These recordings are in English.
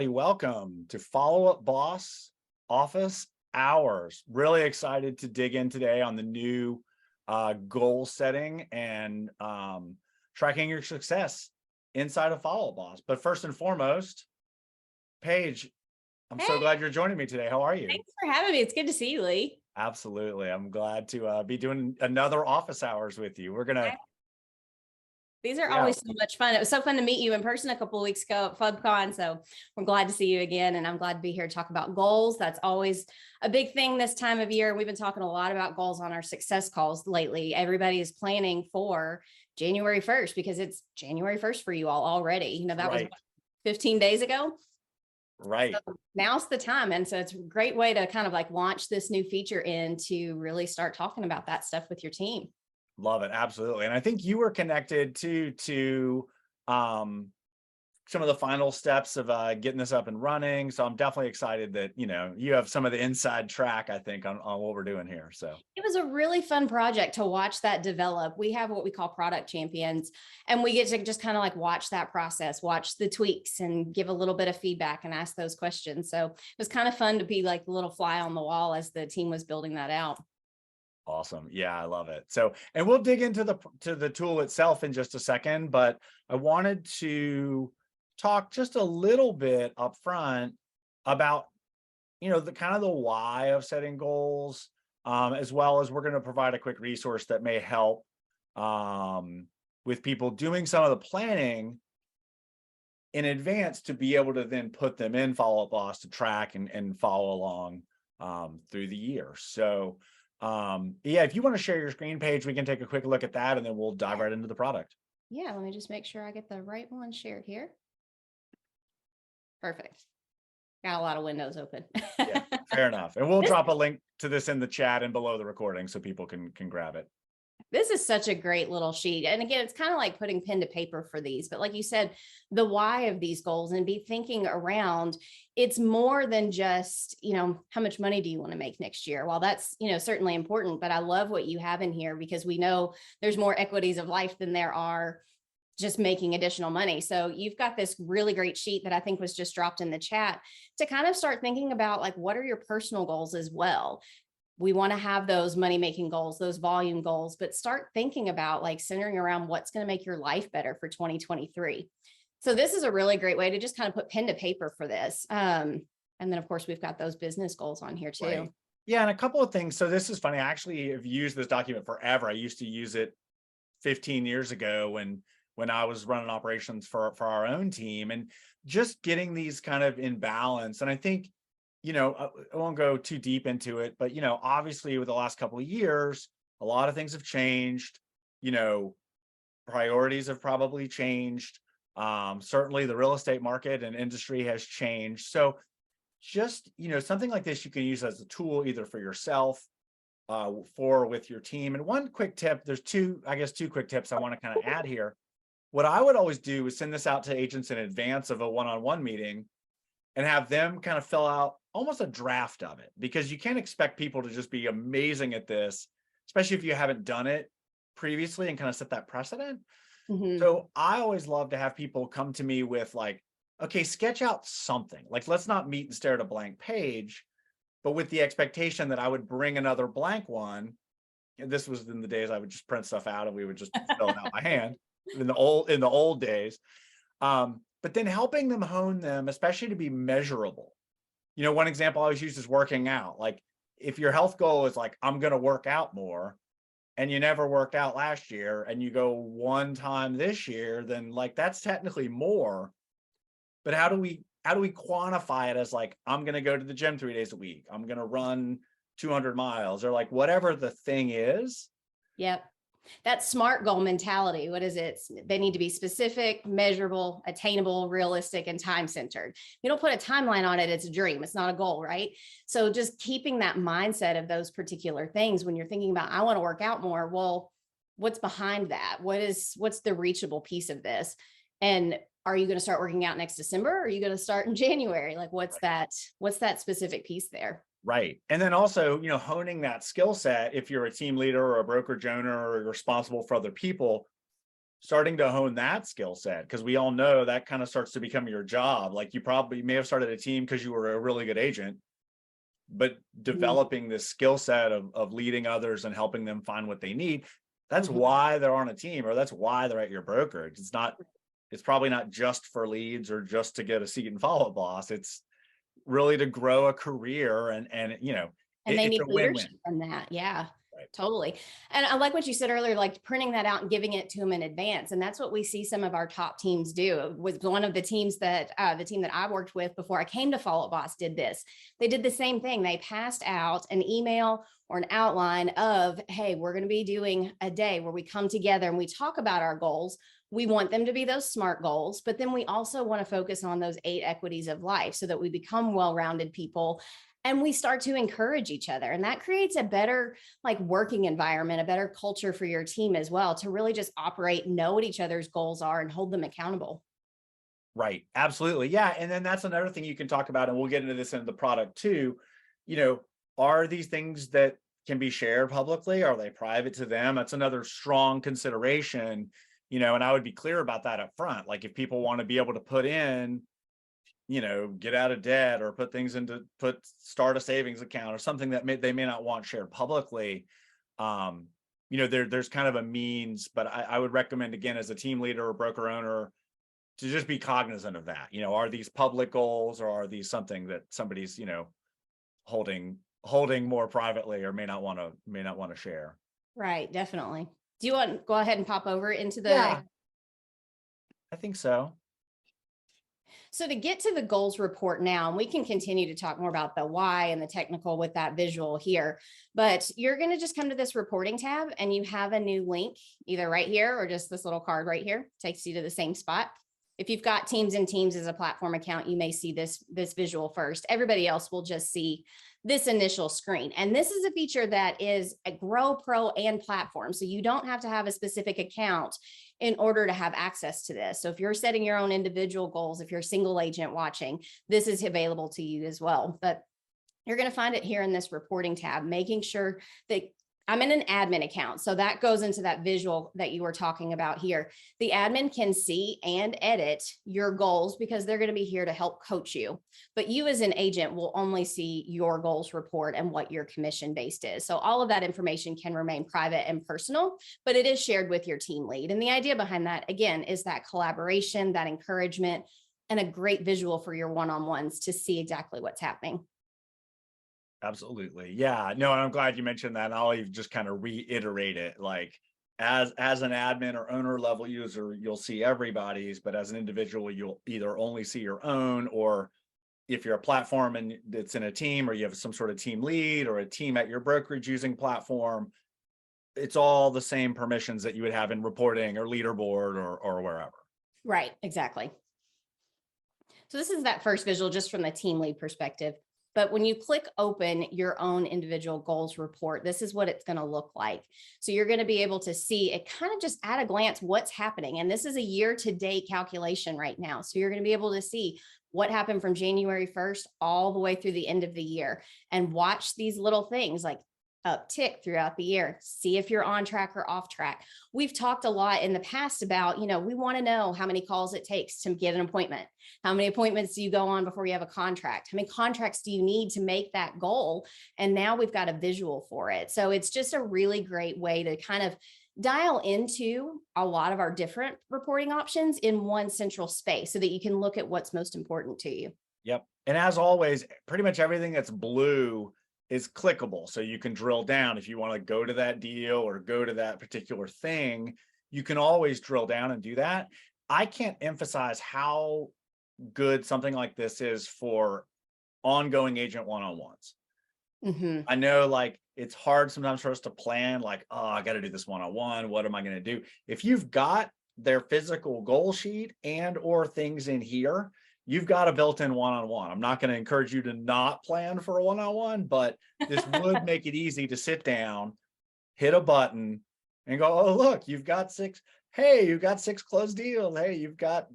Welcome to Follow Up Boss Office Hours. Really excited to dig in today on the new goal setting and tracking your success inside of Follow Up Boss. But first and foremost, Paige, I'm so Hey, glad you're joining me today. How are you? thanks for having me. It's good to see you, Lee. Absolutely. I'm glad to be doing another office hours with you. We're gonna, These are yeah, always so much fun. It was so fun to meet you in person a couple of weeks ago at FubCon. So we're glad to see you again. And I'm glad to be here to talk about goals. That's always a big thing this time of year. We've been talking a lot about goals on our success calls lately. Everybody is planning for January 1st because it's January 1st for you all already. That was right, 15 days ago. right. So now's the time. And so it's a great way to kind of like launch this new feature in to really start talking about that stuff with your team. Love it. Absolutely. And I think you were connected to some of the final steps of getting this up and running. So I'm definitely excited that, you have some of the inside track, I think, on what we're doing here. So It was a really fun project to watch that develop. We have what we call product champions, and we get to just kind of like watch that process, watch the tweaks and give a little bit of feedback and ask those questions. So it was kind of fun to be like the little fly on the wall as the team was building that out. awesome. Yeah, I love it. So, and we'll dig into the tool itself in just a second, but I wanted to talk just a little bit up front about, the kind of the why of setting goals, as well as we're going to provide a quick resource that may help with people doing some of the planning in advance to be able to then put them in Follow Up Boss to track and follow along through the year. So yeah, if you want to share your screen page, we can take a quick look at that and then we'll dive right into the product. Yeah, let me just make sure I get the right one shared here. Perfect. Got a lot of windows open. Yeah, fair enough. And we'll drop a link to this in the chat and below the recording so people can grab it. This is such a great little sheet. And again, it's kind of like putting pen to paper for these, but like you said, the why of these goals and be thinking around, it's more than just, how much money do you want to make next year? Well, that's, certainly important, but I love what you have in here because we know there's more equities of life than there are just making additional money. So you've got this really great sheet that I think was just dropped in the chat to kind of start thinking about like, what are your personal goals as well? We want to have those money making goals, those volume goals, but start thinking about like centering around what's going to make your life better for 2023. So this is a really great way to just kind of put pen to paper for this. And then of course we've got those business goals on here too. Right. Yeah, and a couple of things. So this is funny. I actually have used this document forever. I used to use it 15 years ago when I was running operations for our own team, and just getting these kind of in balance. And I think, I won't go too deep into it, but, obviously with the last couple of years, a lot of things have changed, priorities have probably changed. Certainly the real estate market and industry has changed. So just, something like this, you can use as a tool, either for yourself, for with your team. And one quick tip, there's two quick tips I want to kind of add here. What I would always do is send this out to agents in advance of a one-on-one meeting and have them kind of fill out almost a draft of it, because you can't expect people to just be amazing at this, especially if you haven't done it previously and kind of set that precedent. Mm-hmm. So I always love to have people come to me with like, okay, sketch out something. Like, let's not meet and stare at a blank page, but with the expectation that I would bring another blank one. And this was in the days I would just print stuff out and we would just fill it out by hand in the old days. But then helping them hone them, especially to be measurable. One example I always use is working out. Like, if your health goal is like, I'm going to work out more, and you never worked out last year and you go one time this year, then like that's technically more. But how do we quantify it as like, I'm going to go to the gym 3 days a week, I'm going to run 200 miles, or like whatever the thing is. Yep. That SMART goal mentality. What is it? They need to be specific, measurable, attainable, realistic, and time-centered. You don't put a timeline on it, it's a dream. It's not a goal, right? So just keeping that mindset of those particular things when you're thinking about, I want to work out more. Well, what's behind that? What's the reachable piece of this? And are you going to start working out next December? Or are you going to start in January? Like, what's that specific piece there? Right. And then also, honing that skill set. If you're a team leader or a brokerage owner or responsible for other people, starting to hone that skill set, because we all know that kind of starts to become your job. Like you probably may have started a team because you were a really good agent, but developing this skill set of leading others and helping them find what they need, that's Mhm. why they're on a team, or that's why they're at your brokerage. It's probably not just for leads or just to get a seat and follow boss. It's really to grow a career, and And they it's need a win-win. leadership from that. Yeah, Right. totally. And I like what you said earlier, like printing that out and giving it to them in advance. And that's what we see some of our top teams do. With one of the teams that the team that I worked with before I came to Follow Up Boss did this. They did the same thing. They passed out an email or an outline of, hey, we're going to be doing a day where we come together and we talk about our goals. We want them to be those SMART goals, but then we also want to focus on those 8 equities of life so that we become well-rounded people and we start to encourage each other. And that creates a better like working environment, a better culture for your team as well, to really just operate, know what each other's goals are and hold them accountable. Right. Absolutely. Yeah. And then that's another thing you can talk about, and we'll get into this in the product too. You know, are these things that can be shared publicly? Are they private to them? That's another strong consideration, and I would be clear about that up front. Like if people want to be able to put in, get out of debt or put things start a savings account or something that they may not want shared publicly. There's kind of a means, but I would recommend, again, as a team leader or broker owner, to just be cognizant of that. Are these public goals, or are these something that somebody's, holding more privately, or may not want to share? Right. Definitely. Do you want to go ahead and pop over into Yeah, the I think so. So to get to the goals report now, and we can continue to talk more about the why and the technical with that visual here, but you're going to just come to this reporting tab and you have a new link either right here or just this little card right here takes you to the same spot. If you've got Teams and Teams as a platform account, you may see this visual first. Everybody else will just see this initial screen. And this is a feature that is a Grow Pro and platform. So you don't have to have a specific account in order to have access to this. So if you're setting your own individual goals, if you're a single agent watching, this is available to you as well. But you're going to find it here in this reporting tab, making sure that I'm in an admin account. So that goes into that visual that you were talking about here. The admin can see and edit your goals because they're going to be here to help coach you. But you as an agent will only see your goals report and what your commission based is. So all of that information can remain private and personal, but it is shared with your team lead. And the idea behind that, again, is that collaboration, that encouragement, and a great visual for your one-on-ones to see exactly what's happening. Absolutely. Yeah. No, and I'm glad you mentioned that. And I'll even just kind of reiterate it. Like as an admin or owner level user, you'll see everybody's, but as an individual, you'll either only see your own, or if you're a platform and it's in a team, or you have some sort of team lead or a team at your brokerage using platform, it's all the same permissions that you would have in reporting or leaderboard or wherever. Right, exactly. So this is that first visual just from the team lead perspective. But when you click open your own individual goals report, this is what it's going to look like. So you're going to be able to see it kind of just at a glance what's happening. And this is a year to date calculation right now. So you're going to be able to see what happened from January 1st all the way through the end of the year and watch these little things like uptick throughout the year, see if you're on track or off track. We've talked a lot in the past about, we want to know how many calls it takes to get an appointment. How many appointments do you go on before you have a contract? How many contracts do you need to make that goal? And now we've got a visual for it. So it's just a really great way to kind of dial into a lot of our different reporting options in one central space so that you can look at what's most important to you. Yep. And as always, pretty much everything that's blue is clickable. So you can drill down if you want to go to that deal or go to that particular thing. You can always drill down and do that. I can't emphasize how good something like this is for ongoing agent one-on-ones. Mm-hmm. I know, like, it's hard sometimes for us to plan, like, oh, I got to do this one-on-one. What am I going to do? If you've got their physical goal sheet and or things in here, you've got a built-in one-on-one. I'm not going to encourage you to not plan for a one-on-one, but this would make it easy to sit down, hit a button, and go, oh, look, you've got 6. Hey, you've got 6 closed deals. Hey, you've got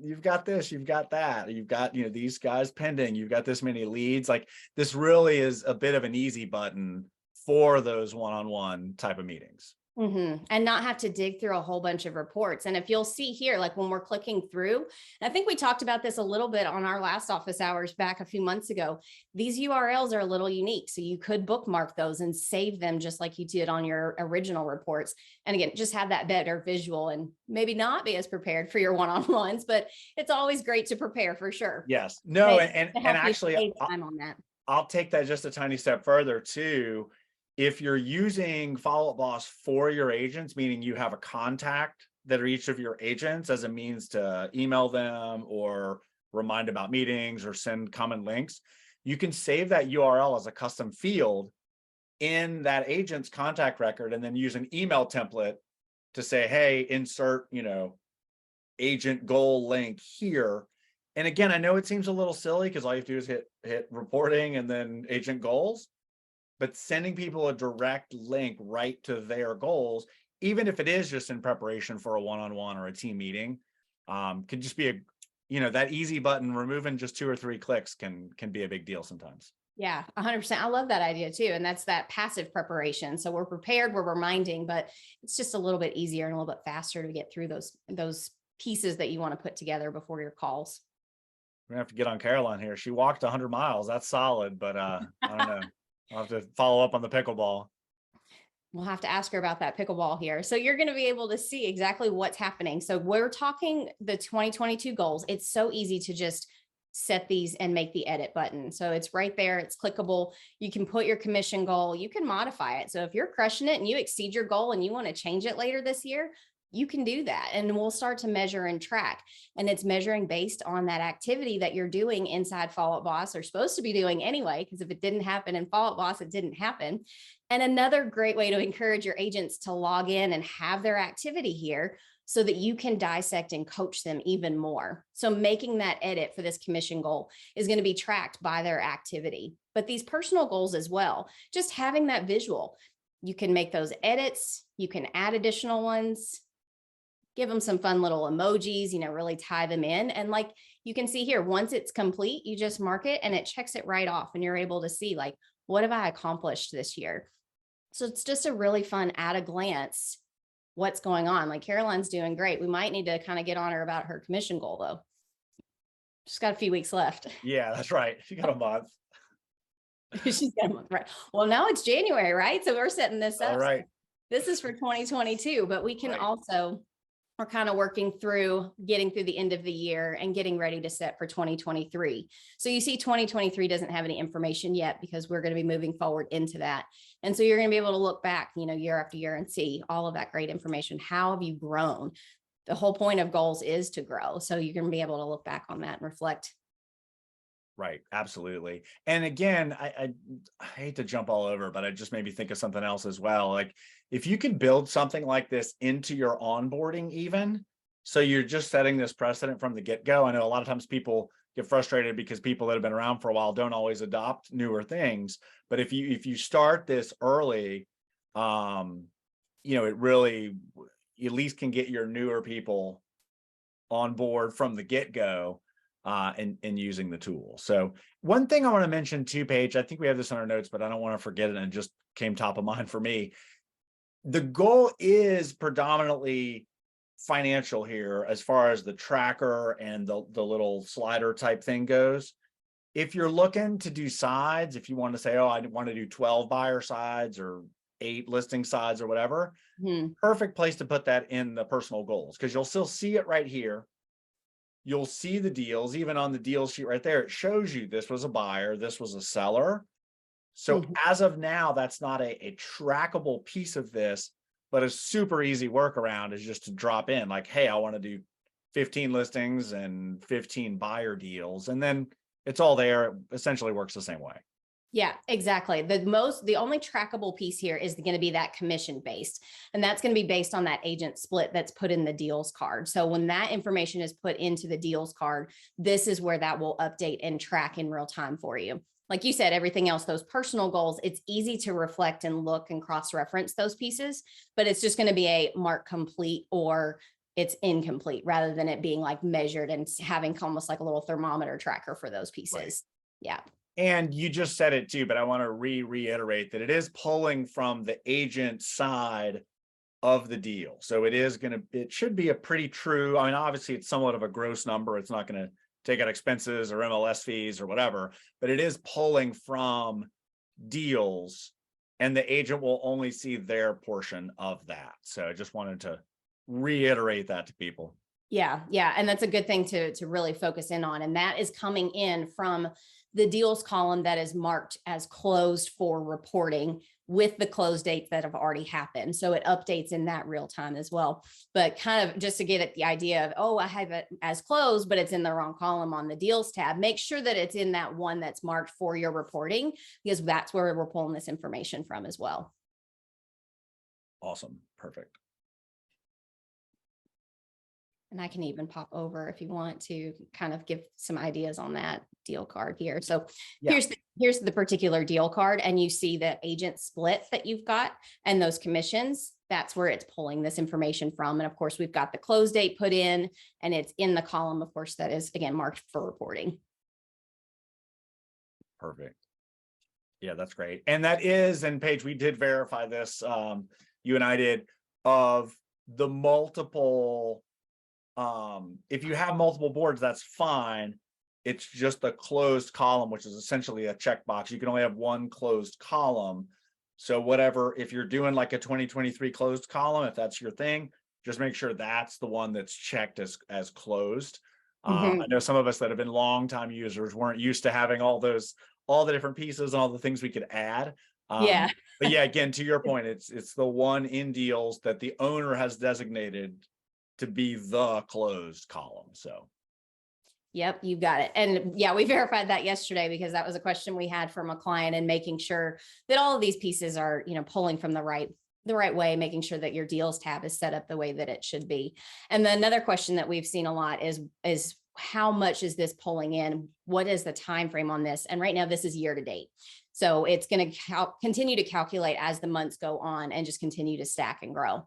this, you've got that. You've got, these guys pending. You've got this many leads. Like, this really is a bit of an easy button for those one-on-one type of meetings. And not have to dig through a whole bunch of reports. And if you'll see here, like when we're clicking through, and I think we talked about this a little bit on our last office hours back a few months ago, these URLs are a little unique. So you could bookmark those and save them just like you did on your original reports. And again, just have that better visual and maybe not be as prepared for your one-on-ones, but it's always great to prepare for sure. Yes. No, and To help you actually, save time on that. I'll take that just a tiny step further too. If you're using Follow Up Boss for your agents, meaning you have a contact that are each of your agents as a means to email them or remind about meetings or send common links, you can save that URL as a custom field in that agent's contact record and then use an email template to say, hey, insert, agent goal link here. And again, I know it seems a little silly because all you have to do is hit reporting and then agent goals, but sending people a direct link right to their goals, even if it is just in preparation for a one-on-one or a team meeting, could just be that easy button. Removing just 2 or 3 clicks can be a big deal sometimes. Yeah, 100%. I love that idea too. And that's that passive preparation. So we're prepared, we're reminding, but it's just a little bit easier and a little bit faster to get through those pieces that you want to put together before your calls. We're gonna have to get on Caroline here. She walked 100 miles. That's solid, but I don't know. I'll have to follow up on the pickleball. We'll have to ask her about that pickleball here. So you're going to be able to see exactly what's happening. So we're talking the 2022 goals. It's so easy to just set these and make the edit button. So it's right there. It's clickable. You can put your commission goal. You can modify it. So if you're crushing it and you exceed your goal and you want to change it later this year, you can do that. And we'll start to measure and track. And it's measuring based on that activity that you're doing inside Follow Up Boss, or supposed to be doing anyway, because if it didn't happen in Follow Up Boss, it didn't happen. And another great way to encourage your agents to log in and have their activity here so that you can dissect and coach them even more. So making that edit for this commission goal is going to be tracked by their activity, but these personal goals as well, just having that visual, you can make those edits, you can add additional ones, give them some fun little emojis, really tie them in. And like you can see here, once it's complete, you just mark it and it checks it right off. And you're able to see like, what have I accomplished this year? So it's just a really fun at a glance, what's going on. Like Caroline's doing great. We might need to kind of get on her about her commission goal though. She's got a few weeks left. Yeah, that's right. She got a month. She's got a month, right? Well, now it's January, right? So we're setting this up. All right. So this is for 2022, but we can Right. also, we're kind of working through getting through the end of the year and getting ready to set for 2023. So you see 2023 doesn't have any information yet because we're going to be moving forward into that. And so you're going to be able to look back, year after year and see all of that great information. How have you grown? The whole point of goals is to grow. So you're going to be able to look back on that and reflect. Right. Absolutely. And again, I hate to jump all over, but it just made me think of something else as well. Like if you can build something like this into your onboarding, even so you're just setting this precedent from the get-go. I know a lot of times people get frustrated because people that have been around for a while don't always adopt newer things. But if you start this early, it really at least can get your newer people on board from the get-go. And using the tool. So one thing I want to mention too, Paige, I think we have this on our notes, but I don't want to forget it. And it just came top of mind for me. The goal is predominantly financial here as far as the tracker and the little slider type thing goes. If you're looking to do sides, if you want to say, oh, I want to do 12 buyer sides or 8 listing sides or whatever, perfect place to put that in the personal goals, because you'll still see it right here. You'll see the deals, even on the deal sheet right there. It shows you this was a buyer, this was a seller. So as of now, that's not a trackable piece of this, but a super easy workaround is just to drop in like, hey, I want to do 15 listings and 15 buyer deals. And then it's all there. It essentially works the same way. Yeah, exactly. The only trackable piece here is going to be that commission based, and that's going to be based on that agent split that's put in the deals card. So when that information is put into the deals card, this is where that will update and track in real time for you. Like you said, everything else, those personal goals, it's easy to reflect and look and cross-reference those pieces, but it's just going to be a mark complete or it's incomplete rather than it being like measured and having almost like a little thermometer tracker for those pieces. Right. Yeah. And you just said it too, but I want to reiterate that it is pulling from the agent side of the deal. So it should be a pretty true, I mean, obviously it's somewhat of a gross number. It's not going to take out expenses or MLS fees or whatever, but it is pulling from deals, and the agent will only see their portion of that. So I just wanted to reiterate that to people. Yeah, yeah. And that's a good thing to really focus in on. And that is coming in from the deals column that is marked as closed for reporting with the close dates that have already happened. So it updates in that real time as well. But kind of just to get at the idea of, oh, I have it as closed, but it's in the wrong column on the deals tab, make sure that it's in that one that's marked for your reporting, because that's where we're pulling this information from as well. Awesome. Perfect. And I can even pop over if you want to kind of give some ideas on that deal card here. So Yeah. here's the particular deal card, and you see the agent split that you've got and those commissions. That's where it's pulling this information from. And of course, we've got the close date put in, and it's in the column, of course, that is again marked for reporting. Perfect. Yeah, that's great. And that is, and Paige, we did verify this, you and I did, of the multiple. If you have multiple boards, that's fine. It's just a closed column, which is essentially a checkbox. You can only have one closed column. So whatever, if you're doing like a 2023 closed column, if that's your thing, just make sure that's the one that's checked as closed. I know some of us that have been longtime users weren't used to having all the different pieces and all the things we could add. Yeah. But yeah, again, to your point, it's the one in deals that the owner has designated to be the closed column. So yep, you got it. And yeah, we verified that yesterday because that was a question we had from a client, and making sure that all of these pieces are, pulling from the right way, making sure that your deals tab is set up the way that it should be. And then another question that we've seen a lot is how much is this pulling in? What is the time frame on this? And right now this is year to date. So it's going to continue to calculate as the months go on and just continue to stack and grow.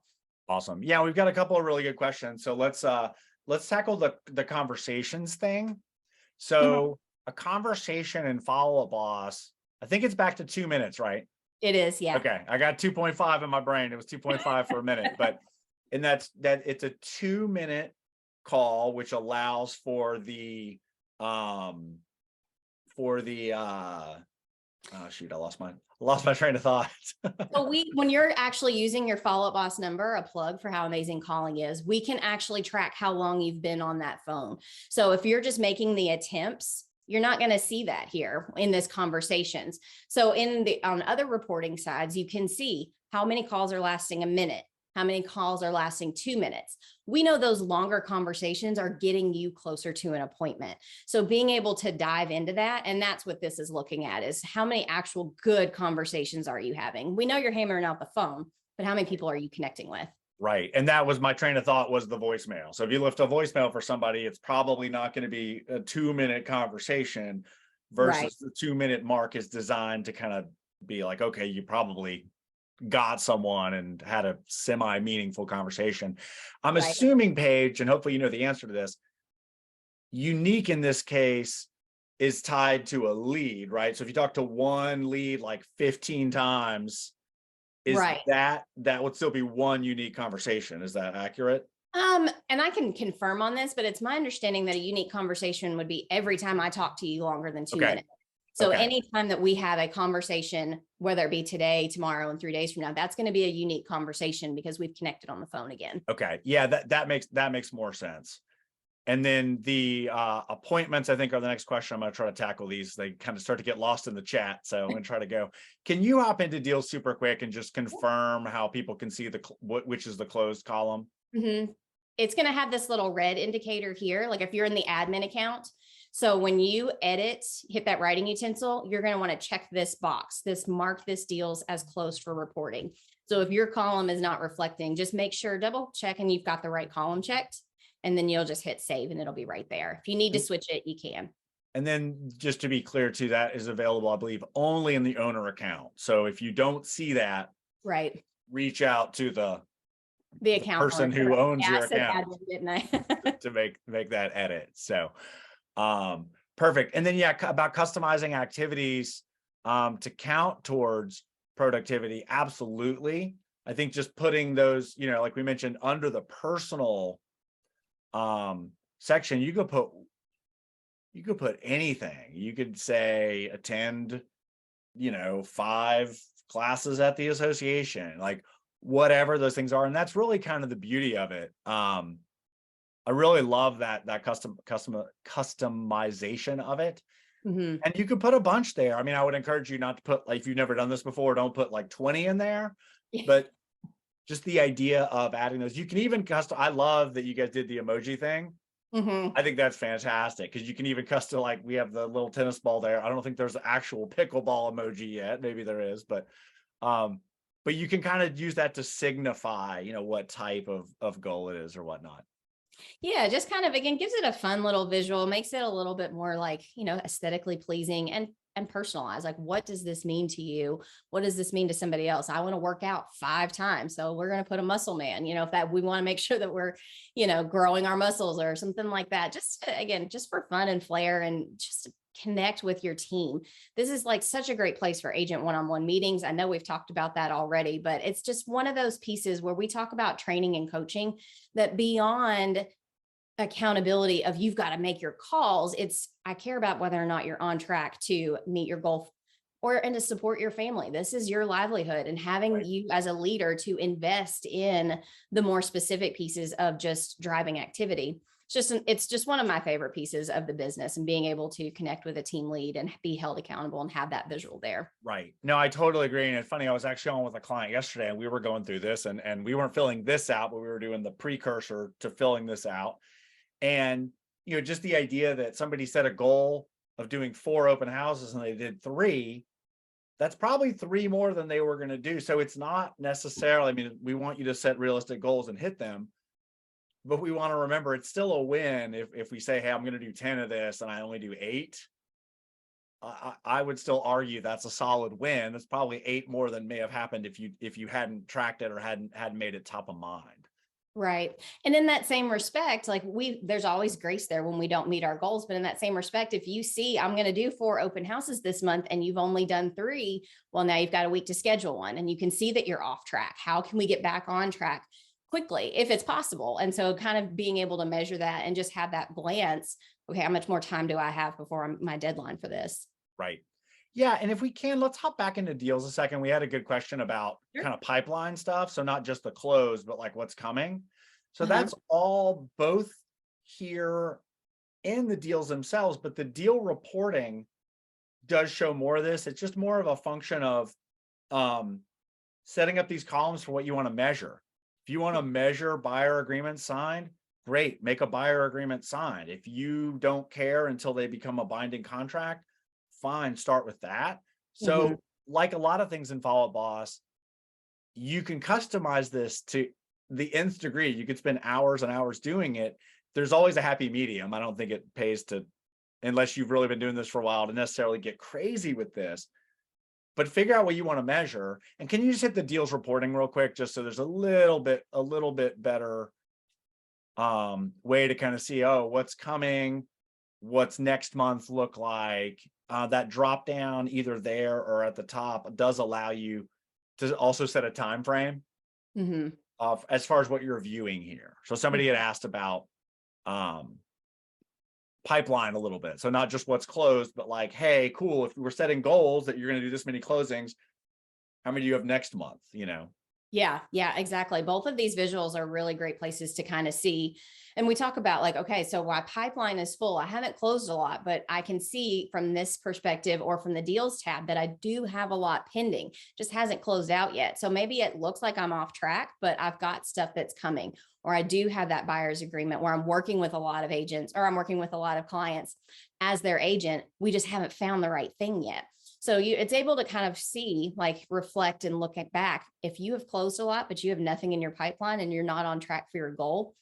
awesome. Yeah, we've got a couple of really good questions. So let's tackle the conversations thing. So a conversation in Follow Up Boss, I think it's back to 2 minutes, right? It is, yeah. Okay, I got 2.5 in my brain. It was 2.5 for a minute, but and that's it's a 2-minute call, which allows for the oh shoot, I lost my train of thought. So when you're actually using your Follow Up Boss number, a plug for how amazing calling is, we can actually track how long you've been on that phone. So if you're just making the attempts, you're not going to see that here in this conversations. So on other reporting sides, you can see how many calls are lasting a minute, how many calls are lasting 2 minutes. We know those longer conversations are getting you closer to an appointment. So being able to dive into that, and that's what this is looking at, is how many actual good conversations are you having? We know you're hammering out the phone, but how many people are you connecting with? Right. And that was my train of thought, was the voicemail. So if you left a voicemail for somebody, it's probably not going to be a 2-minute conversation versus Right. the 2-minute mark is designed to kind of be like, okay, you probably got someone and had a semi-meaningful conversation. I'm Right. assuming, Paige, and hopefully you know the answer to this, unique in this case is tied to a lead, right? So if you talk to one lead like 15 times, is Right. that would still be one unique conversation? Is that accurate? And I can confirm on this, but it's my understanding that a unique conversation would be every time I talk to you longer than 2 Okay. minutes. So Okay. anytime that we have a conversation, whether it be today, tomorrow, and 3 days from now, that's going to be a unique conversation because we've connected on the phone again. Okay. Yeah, that makes more sense. And then the appointments, I think, are the next question. I'm going to try to tackle these. They kind of start to get lost in the chat. So I'm going to try to go. Can you hop into deals super quick and just confirm how people can see which is the closed column? Mm-hmm. It's going to have this little red indicator here. Like if you're in the admin account. So when you edit, hit that writing utensil, you're going to want to check this box, mark this deals as closed for reporting. So if your column is not reflecting, just make sure, double check, and you've got the right column checked. And then you'll just hit save and it'll be right there. If you need to switch it, you can. And then just to be clear too, that is available, I believe, only in the owner account. So if you don't see that, right, reach out to the account person who owns your account admin, didn't I? to make that edit. So perfect. And then yeah, about customizing activities to count towards productivity. Absolutely. I think just putting those, like we mentioned, under the personal section, you could put anything. You could say attend, 5 classes at the association, like whatever those things are. And that's really kind of the beauty of it. I really love that customization of it. Mhm. And you could put a bunch there. I mean, I would encourage you not to put, like, if you've never done this before, don't put like 20 in there, but just the idea of adding those. You can even I love that you guys did the emoji thing. Mhm. I think that's fantastic because you can even custom, like we have the little tennis ball there. I don't think there's an actual pickleball emoji yet. Maybe there is, but you can kind of use that to signify, what type of goal it is or whatnot. Yeah, just kind of again gives it a fun little visual, makes it a little bit more like, aesthetically pleasing and personalized. Like, what does this mean to you? What does this mean to somebody else? I want to work out 5 times. So we're going to put a muscle man, if that we want to make sure that we're, growing our muscles or something like that. Just again, just for fun and flair and just to connect with your team. This is like such a great place for agent one-on-one meetings. I know we've talked about that already, but it's just one of those pieces where we talk about training and coaching that beyond accountability of you've got to make your calls. I care about whether or not you're on track to meet your goal and to support your family. This is your livelihood, and having Right. you as a leader to invest in the more specific pieces of just driving activity. It's just one of my favorite pieces of the business, and being able to connect with a team lead and be held accountable and have that visual there. Right. No, I totally agree. And it's funny, I was actually on with a client yesterday and we were going through this and we weren't filling this out, but we were doing the precursor to filling this out. And, just the idea that somebody set a goal of doing 4 open houses and they did 3, that's probably 3 more than they were going to do. So it's not necessarily, I mean, we want you to set realistic goals and hit them, but we want to remember it's still a win. If we say, hey, I'm going to do 10 of this and I only do 8, I would still argue that's a solid win. That's probably 8 more than may have happened if you hadn't tracked it or hadn't made it top of mind. Right. And in that same respect, like there's always grace there when we don't meet our goals. But in that same respect, if you see, I'm going to do 4 open houses this month and you've only done 3, well, now you've got a week to schedule one and you can see that you're off track. How can we get back on track quickly if it's possible? And so kind of being able to measure that and just have that glance. Okay, how much more time do I have before my deadline for this? Right. Yeah. And if we can, let's hop back into deals a second. We had a good question about Sure. kind of pipeline stuff. So not just the close, but like what's coming. So Uh-huh. that's all both here in the deals themselves, but the deal reporting does show more of this. It's just more of a function of setting up these columns for what you want to measure. If you want to measure buyer agreements signed, great, make a buyer agreement signed. If you don't care until they become a binding contract, fine, start with that. So, Mhm. like a lot of things in Follow Up Boss, you can customize this to the nth degree. You could spend hours and hours doing it. There's always a happy medium. I don't think it pays to, unless you've really been doing this for a while, to necessarily get crazy with this. But figure out what you want to measure. And can you just hit the deals reporting real quick, just so there's a little bit better way to kind of see, oh, what's coming, what's next month look like. That drop down either there or at the top does allow you to also set a time frame Mhm. of as far as what you're viewing here. So somebody had asked about pipeline a little bit. So not just what's closed, but like, hey, cool, if we're setting goals that you're going to do this many closings, how many do you have next month? Yeah, exactly. Both of these visuals are really great places to kind of see. And we talk about like, okay, so my pipeline is full. I haven't closed a lot, but I can see from this perspective or from the deals tab that I do have a lot pending, just hasn't closed out yet. So maybe it looks like I'm off track, but I've got stuff that's coming, or I do have that buyer's agreement where I'm working with a lot of agents, or I'm working with a lot of clients as their agent. We just haven't found the right thing yet. So it's able to kind of see, like reflect and look at back. If you have closed a lot, but you have nothing in your pipeline and you're not on track for your goal,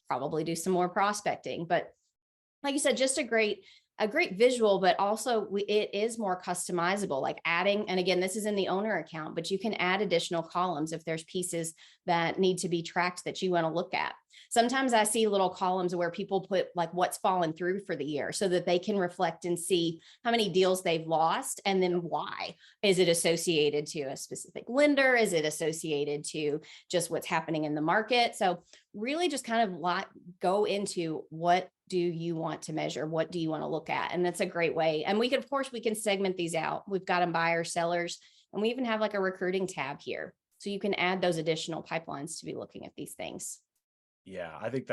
probably do some more prospecting. But like you said, just a great visual, but also it is more customizable, like adding, and again, this is in the owner account, but you can add additional columns if there's pieces that need to be tracked that you want to look at. Sometimes I see little columns where people put like what's fallen through for the year so that they can reflect and see how many deals they've lost and then why. Is it associated to a specific lender? Is it associated to just what's happening in the market? So really just kind of go into what do you want to measure? What do you want to look at? And that's a great way. And we can, of course, we can segment these out. We've got them buyers, sellers, and we even have like a recruiting tab here. So you can add those additional pipelines to be looking at these things. Yeah, I think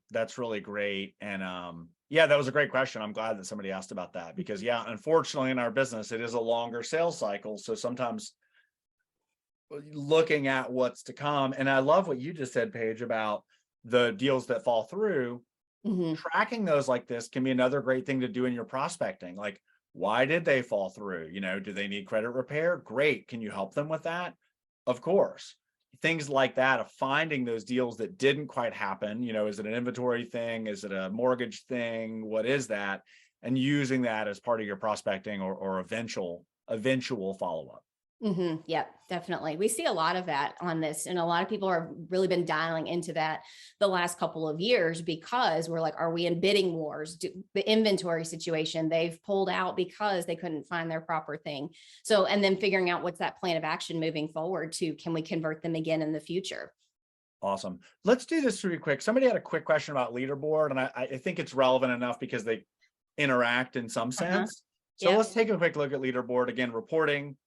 that's really great. And yeah, that was a great question. I'm glad that somebody asked about that because yeah, unfortunately in our business, it is a longer sales cycle. So sometimes looking at what's to come. And I love what you just said, Paige, about the deals that fall through. Tracking those like this can be another great thing to do in your prospecting. Like, why did they fall through? You know, do they need credit repair? Great. Can you help them with that? Of course. Things like that, of finding those deals that didn't quite happen. You know, is it an inventory thing? Is it a mortgage thing? What is that? And using that as part of your prospecting or eventual follow-up. Yep, definitely. We see a lot of that on this, and a lot of people have really been dialing into that the last couple of years because we're like, are we in bidding wars? The inventory situation, they've pulled out because they couldn't find their proper thing. So, and then figuring out what's that plan of action moving forward to, can we convert them again in the future? Awesome. Let's do this really quick. Somebody had a quick question about Leaderboard, and I think it's relevant enough because they interact in some sense. So let's take a quick look at Leaderboard. Again, reporting,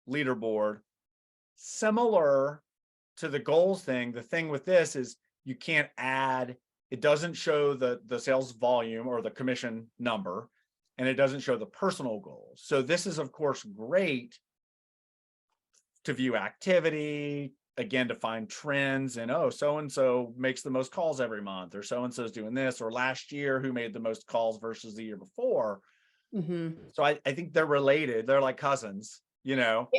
Leaderboard, similar to the goals thing. The thing with this is you can't add, it doesn't show the sales volume or the commission number, and it doesn't show the personal goals. So this is of course great to view activity, again, to find trends and, oh, so-and-so makes the most calls every month, or so-and-so's doing this, or last year who made the most calls versus the year before. So I think they're related. They're like cousins. You know,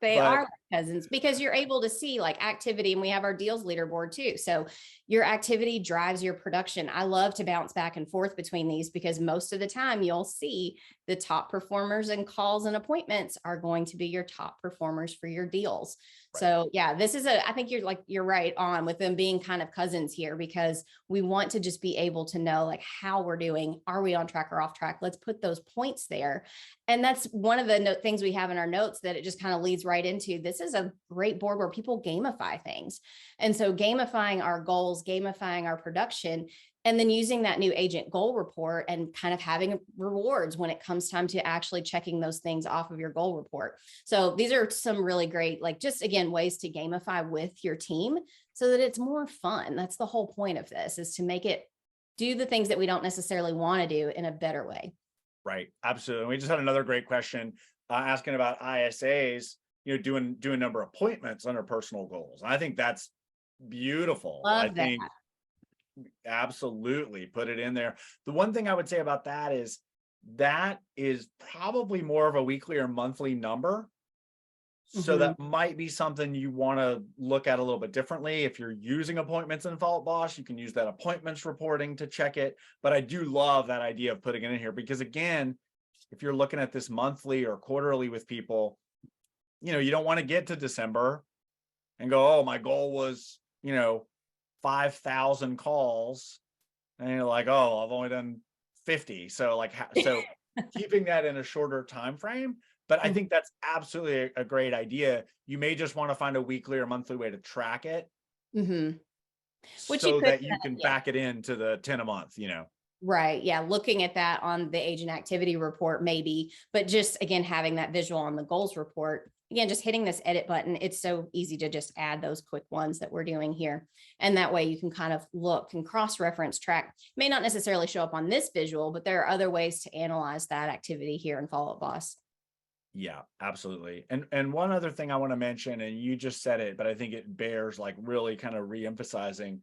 they are like cousins because you're able to see like activity, and we have our deals leaderboard too. So your activity drives your production. I love to bounce back and forth between these because most of the time you'll see the top performers and calls and appointments are going to be your top performers for your deals. Right. So yeah, this is I think you're right on with them being kind of cousins here because we want to just be able to know like how we're doing. Are we on track or off track? Let's put those points there. And that's one of the things we have in our notes that it just kind of leads right into. This is a great board where people gamify things. And so gamifying our goals, gamifying our production, and then using that new agent goal report and kind of having rewards when it comes time to actually checking those things off of your goal report. So these are some really great, like just again, ways to gamify with your team so that it's more fun. That's the whole point of this, is to make it do the things that we don't necessarily want to do in a better way. Right. Absolutely. We just had another great question asking about ISAs, you know, doing number of appointments under personal goals. And I think that's beautiful. Love that. Think absolutely put it in there. The one thing I would say about that is probably more of a weekly or monthly number. So that might be something you want to look at a little bit differently. If you're using appointments in Follow Up Boss, you can use that appointments reporting to check it. But I do love that idea of putting it in here because again, if you're looking at this monthly or quarterly with people, you know, you don't want to get to December and go, oh, my goal was, you know, 5,000 calls. And you're like, oh, I've only done 50. So like, so keeping that in a shorter time frame. But I think that's absolutely a great idea. You may just want to find a weekly or monthly way to track it. So that you can back it into the 10 a month, you know. Right. Yeah. Looking at that on the agent activity report, maybe, but just again, having that visual on the goals report, again, just hitting this edit button. It's so easy to just add those quick ones that we're doing here. And that way you can kind of look and cross-reference track. It may not necessarily show up on this visual, but there are other ways to analyze that activity here in Follow Up Boss. Yeah, absolutely. And one other thing I want to mention, and you just said it, but I think it bears like really kind of re-emphasizing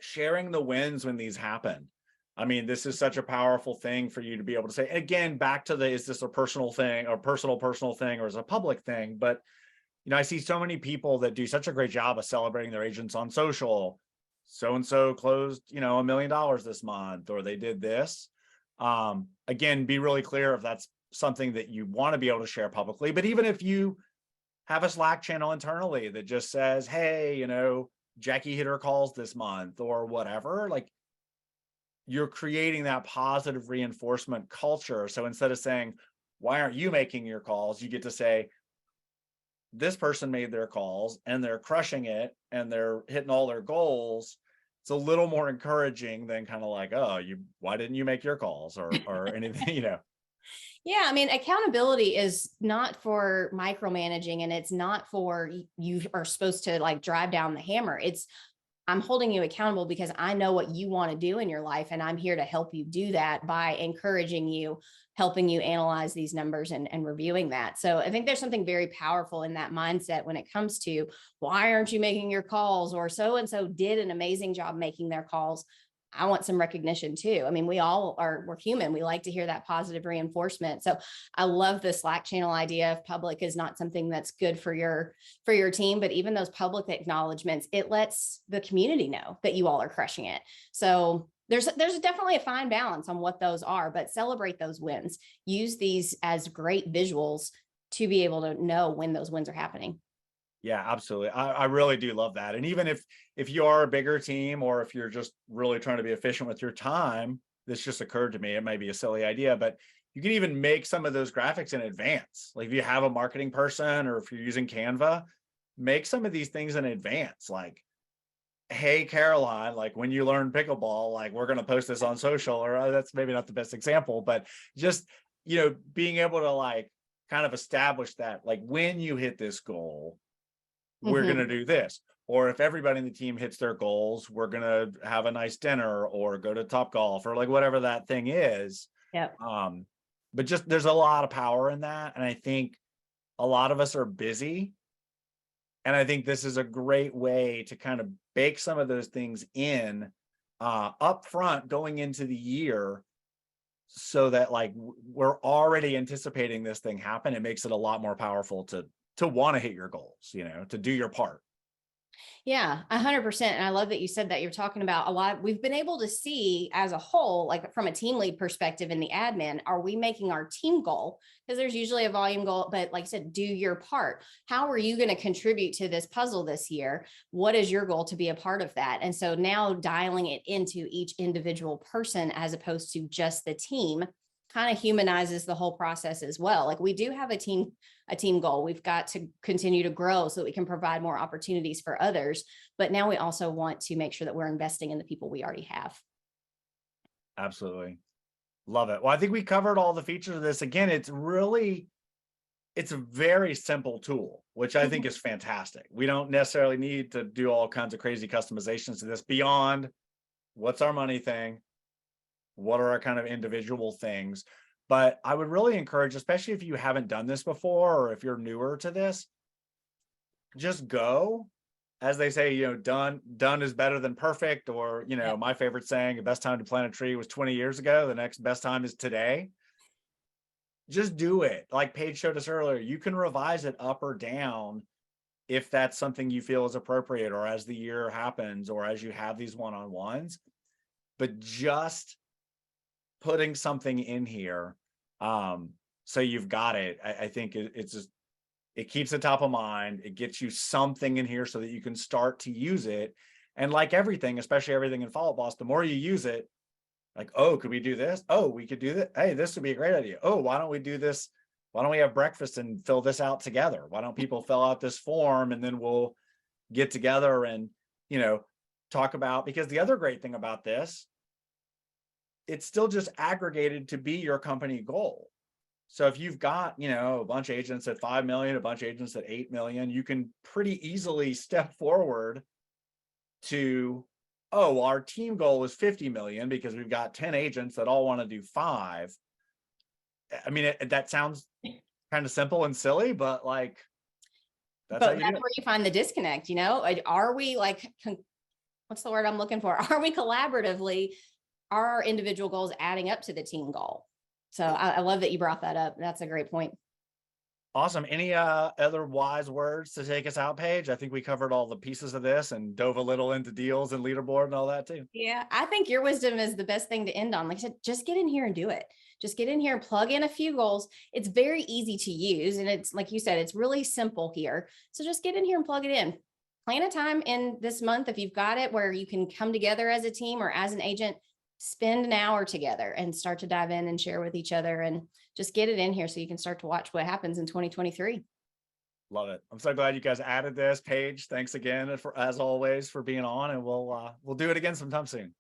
sharing the wins when these happen. I mean, this is such a powerful thing for you to be able to say, again, back to the, is this a personal thing or personal thing, or is it a public thing? But, you know, I see so many people that do such a great job of celebrating their agents on social. So-and-so closed, you know, $1 million this month, or they did this. Again, be really clear if that's something that you want to be able to share publicly. But even if you have a Slack channel internally that just says, hey, you know, Jackie hit her calls this month or whatever, like you're creating that positive reinforcement culture. So instead of saying, why aren't you making your calls? You get to say, this person made their calls and they're crushing it and they're hitting all their goals. It's a little more encouraging than kind of like, oh, why didn't you make your calls or anything, Yeah, I mean, accountability is not for micromanaging, and it's not for you are supposed to like drive down the hammer. It's I'm holding you accountable because I know what you want to do in your life. And I'm here to help you do that by encouraging you, helping you analyze these numbers and reviewing that. So I think there's something very powerful in that mindset when it comes to why aren't you making your calls, or so-and-so did an amazing job making their calls. I want some recognition too. I mean, we're human. We like to hear that positive reinforcement. So I love the Slack channel idea. If public is not something that's good for your team, but even those public acknowledgments, it lets the community know that you all are crushing it. So there's definitely a fine balance on what those are, but celebrate those wins. Use these as great visuals to be able to know when those wins are happening. Yeah, absolutely. I really do love that. And even if you are a bigger team or if you're just really trying to be efficient with your time, this just occurred to me. It might be a silly idea, but you can even make some of those graphics in advance. Like if you have a marketing person or if you're using Canva, make some of these things in advance. Like, hey, Caroline, like when you learn pickleball, like we're going to post this on social, or that's maybe not the best example, but just, being able to like kind of establish that, like when you hit this goal, we're going to do this. Or if everybody in the team hits their goals, we're going to have a nice dinner or go to Top Golf or like whatever that thing is. Yeah. But just there's a lot of power in that. And I think a lot of us are busy. And I think this is a great way to kind of bake some of those things in up front going into the year so that like we're already anticipating this thing happen. It makes it a lot more powerful to want to hit your goals, to do your part. Yeah, 100%. And I love that you said that. You're talking about a lot. We've been able to see as a whole, like from a team lead perspective in the admin, are we making our team goal? Because there's usually a volume goal, but like I said, do your part. How are you going to contribute to this puzzle this year? What is your goal to be a part of that? And so now dialing it into each individual person as opposed to just the team kind of humanizes the whole process as well. Like we do have a team goal. We've got to continue to grow so that we can provide more opportunities for others. But now we also want to make sure that we're investing in the people we already have. Absolutely. Love it. Well, I think we covered all the features of this. Again, it's a very simple tool, which I think is fantastic. We don't necessarily need to do all kinds of crazy customizations to this beyond what's our money thing, what are our kind of individual things. But I would really encourage, especially if you haven't done this before, or if you're newer to this, just go. As they say, done is better than perfect. Or, my favorite saying, the best time to plant a tree was 20 years ago. The next best time is today. Just do it. Like Paige showed us earlier, you can revise it up or down if that's something you feel is appropriate, or as the year happens, or as you have these one-on-ones. But just putting something in here, so you've got it. I think it's just, it keeps it top of mind. It gets you something in here so that you can start to use it. And like everything, especially everything in Follow Up Boss, the more you use it, like, oh, could we do this? Oh, we could do that. Hey, this would be a great idea. Oh, why don't we do this? Why don't we have breakfast and fill this out together? Why don't people fill out this form and then we'll get together and, talk about, because the other great thing about this, it's still just aggregated to be your company goal. So if you've got, a bunch of agents at 5 million, a bunch of agents at 8 million, you can pretty easily step forward to, oh, our team goal is 50 million because we've got 10 agents that all want to do 5. I mean, that sounds kind of simple and silly, but like, That's where you find the disconnect, are we like, what's the word I'm looking for? Are we collaboratively, are our individual goals adding up to the team goal? So I love that you brought that up. That's a great point. Awesome. Any other wise words to take us out, Paige? I think we covered all the pieces of this and dove a little into deals and leaderboard and all that too. Yeah, I think your wisdom is the best thing to end on. Like I said, just get in here and do it. Just get in here and plug in a few goals. It's very easy to use. And it's like you said, it's really simple here. So just get in here and plug it in. plan a time in this month, if you've got it, where you can come together as a team or as an agent, spend an hour together and start to dive in and share with each other, and just get it in here so you can start to watch what happens in 2023. Love it. I'm so glad you guys added this. Paige, thanks again for, as always, for being on, and we'll do it again sometime soon.